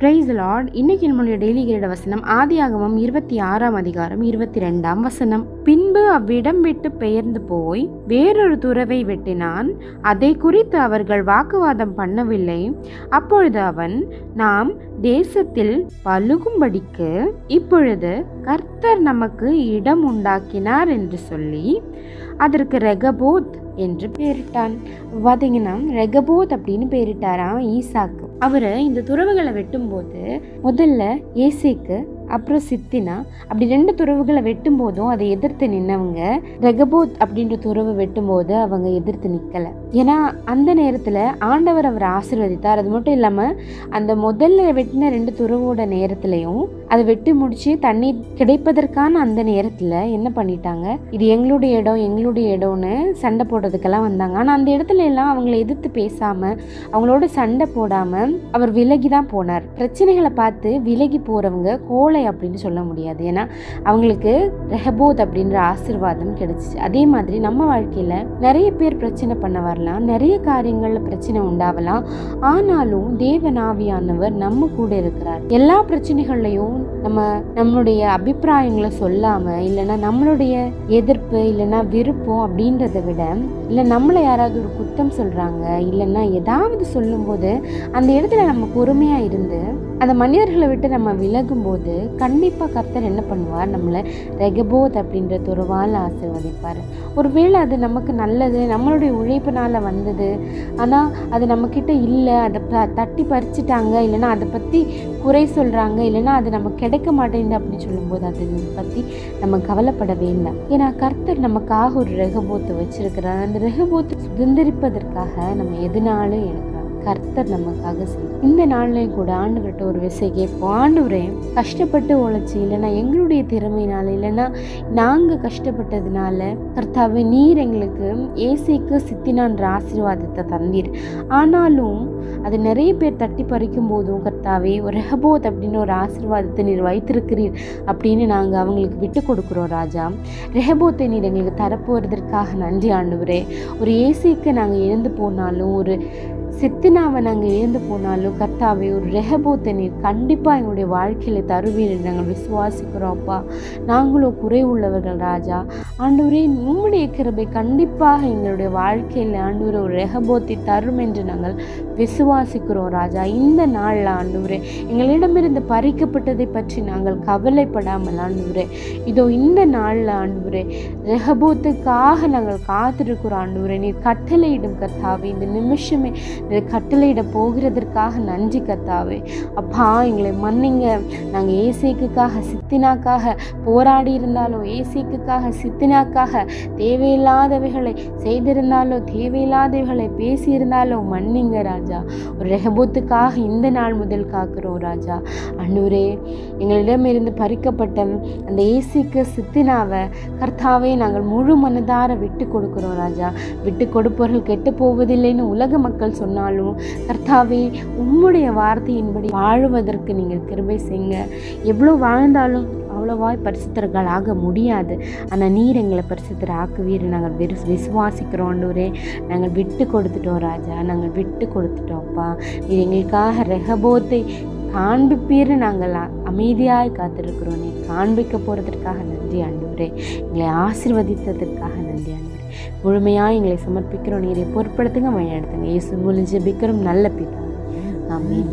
Price Lord. இன்னைக்கு நம்முடைய daily கிரீட வசனம் ஆதியாகமம் 26ஆம் அதிகாரம் 22ஆம் வசனம். பின்பு அவ்விடம் விட்டு பெயர்ந்து போய் வேறொரு துறவை வெட்டினான். அதை குறித்து அவர்கள் வாக்குவாதம் பண்ணவில்லை. அப்பொழுது அவன், நாம் தேசத்தில் பலுகும்படிக்கு இப்பொழுது கர்த்தர் நமக்கு இடம் உண்டாக்கினார் என்று சொல்லி அதற்கு ரெகபோத் என்று பெயரிட்டான். பார்த்தீங்கன்னா ரெகபோத் அப்படின்னு பெயரிட்டாராம் ஈசாக்கு. அவர் இந்த துறவுகளை வெட்டும்போது முதல்ல ஏசேக்கு அப்புறம் சித்தினா அப்படி 2 துறவுகளை வெட்டும் போதும் அதை எதிர்த்து நின்னவங்க. ரெகபோத் அப்படின்ற துறவு வெட்டும்போது அவங்க எதிர்த்து நிற்கலை. ஏன்னா அந்த நேரத்தில் ஆண்டவர் அவர் ஆசீர்வதித்தார். அது மட்டும் இல்லாமல் அந்த முதல்ல வெட்டின 2 துறவோட நேரத்துலையும் அதை வெட்டி முடிச்சு தண்ணீர் கிடைப்பதற்கான அந்த நேரத்தில் என்ன பண்ணிட்டாங்க, இது எங்களுடைய இடம் எங்களுடைய இடம்னு சண்டை போடுறதுக்கெல்லாம் வந்தாங்க. ஆனால் அந்த இடத்துல எல்லாம் அவங்கள எதிர்த்து பேசாமல் அவங்களோட சண்டை போடாமல் அவர் விலகி தான் போனார். பிரச்சனைகளை பார்த்து விலகி போகிறவங்க கோலை அப்படின்னு சொல்ல முடியாது. ஏன்னா அவங்களுக்கு ரெஹபோத் அப்படின்ற ஆசீர்வாதம் கிடைச்சிச்சு. அதே மாதிரி நம்ம வாழ்க்கையில நிறைய பேர் பிரச்சனை பண்ண வரலாம், நிறைய காரியங்கள்ல பிரச்சனை உண்டாகலாம். ஆனாலும் தேவனாவியானவர் நம்ம கூட இருக்கிறார். எல்லா பிரச்சனைகள்லையும் நம்மளுடைய அபிப்பிராயங்களை சொல்லாம, இல்லைன்னா நம்மளுடைய எதிர்ப்பு இல்லைன்னா விருப்பம் அப்படின்றத விட, இல்லை நம்மளை யாராவது ஒரு குத்தம் சொல்றாங்க இல்லைன்னா ஏதாவது சொல்லும்போது அந்த இடத்துல நம்ம பொறுமையா இருந்து அந்த மனிதர்களை விட்டு நம்ம விலகும் போது கண்டிப்பாக கர்த்தர் என்ன பண்ணுவார், நம்மளை ரெகபோத் அப்படின்ற துறவால் ஆசீர்வதிப்பார். ஒருவேளை அது நமக்கு நல்லது, நம்மளுடைய உழைப்பினால் வந்தது, ஆனால் அது நம்மக்கிட்ட இல்லை, அதை தட்டி பறிச்சிட்டாங்க, இல்லைன்னா அதை பற்றி குறை சொல்கிறாங்க, இல்லைன்னா அது நமக்கு கிடைக்க மாட்டேங்குது அப்படின்னு சொல்லும்போது அதை பற்றி நம்ம கவலைப்பட வேண்டாம். ஏன்னா கர்த்தர் நமக்காக ஒரு ரெகபோத்தை வச்சிருக்கிறார். அந்த ரெகபோத்தை சுதந்திரிப்பதற்காக நம்ம எதுனாலும் எடுக்கிறோம். கர்த்தர் நமக்காக செய்யும். இந்த நாள்லையும் கூட ஆண்டவர்கிட்ட ஒரு விஷயம் கேட்போம். ஆண்டவரே, கஷ்டப்பட்டு உழைச்சி இல்லைன்னா எங்களுடைய திறமையினால இல்லைன்னா நாங்கள் கஷ்டப்பட்டதுனால கர்த்தாவே நீர் எங்களுக்கு ஏசேக்கு சித்தினான்ற ஆசீர்வாதத்தை தந்தீர். ஆனாலும் அது நிறைய பேர் தட்டி பறிக்கும் போதும் கர்த்தாவே ஒரு ரெஹபோத் அப்படின்னு ஒரு ஆசீர்வாதத்தை நீர் வைத்திருக்கிறீர் அப்படின்னு நாங்கள் அவங்களுக்கு விட்டு கொடுக்குறோம் ராஜா. ரெஹபோத்தை நீர் எங்களுக்கு தரப்போவதற்காக நன்றி ஆண்டவரே. ஒரு ஏசேக்கு நாங்கள் இழந்து போனாலும், ஒரு சித்தினாவை நாங்கள் இழந்து போனாலும் கர்த்தாவே ஒரு ரெஹபோத்தை நீர் கண்டிப்பாக எங்களுடைய வாழ்க்கையில் தருவீர் நாங்கள் விசுவாசிக்கிறோம்ப்பா. நாங்களும் குறை உள்ளவர்கள் ராஜா. ஆண்டவரே, உம்முடைய கிருபை கண்டிப்பாக எங்களுடைய வாழ்க்கையில் ஆண்டவரே ஒரு ரெஹபோத்தை தரும் என்று நாங்கள் விசுவாசிக்கிறோம் ராஜா. இந்த நாளில் ஆண்டவரே எங்களிடமிருந்து பறிக்கப்பட்டதை பற்றி நாங்கள் கவலைப்படாமல் ஆண்டவரே, இதோ இந்த நாளில் ஆண்டவரே ரெஹபோத்துக்காக நாங்கள் காத்திருக்கிறோம் ஆண்டவரே. நீர் கட்டளையிடும் கர்த்தாவே, இந்த நிமிஷமே கட்டளையிட போகிறதற்காக நன்றி கர்த்தாவே. அப்பா, எங்களை மன்னிங்க. நாங்கள் ஏசேக்குக்காக சித்தினாக்காக போராடி இருந்தாலும், ஏசேக்குக்காக சித்தினாக்காக தேவையில்லாதவைகளை செய்திருந்தாலோ தேவையில்லாதவைகளை பேசியிருந்தாலோ மன்னிங்க ராஜா. ஒரு ரெஹபோத்துக்காக இந்த நாள் முதல் காக்கிறோம் ராஜா. ஆண்டவரே, எங்களிடமிருந்து பறிக்கப்பட்ட அந்த ஏசேக்கு சித்தினாவை கர்த்தாவே நாங்கள் முழு மனதார விட்டு கொடுக்கிறோம் ராஜா. விட்டு கொடுப்பவர்கள் கெட்டு போவதில்லைன்னு உலக மக்கள் சொன்னாலும் கர்த்தாவே உம்முடைய வார்த்தையின்படி வாழுவதற்கு நீங்கள் கிருபை செய்யுங்க. எவ்வளோ வாழ்ந்தாலும் அவ்வளோவாய் பரிசுத்தர்களாக முடியாது. ஆனால் நீர் எங்களை பரிசுத்தர் ஆக்குவீர் நாங்கள் விசுவாசிக்கிறோம் ஆண்டவரே. நாங்கள் விட்டு கொடுத்துட்டோம் ராஜா, நாங்கள் விட்டு கொடுத்துட்டோம்ப்பா. நீர் எங்களுக்காக ரெஹபோத்தை காண்பிப்பீர் நாங்கள் அமைதியாய் காத்திருக்கிறோம். நீ காண்பிக்க போகிறதுக்காக நன்றி ஆண்டவரே. எங்களை ஆசீர்வதித்ததற்காக நன்றி ஆண்டவரே. முழுமையாக எங்களை சமர்ப்பிக்கிறோம். நீரை பொருட்படுத்துங்க, வழி நடத்துங்க. இயேசு மூலம் ஜெபிக்கிறோம் நல்ல பிதாவே. ஆமென்.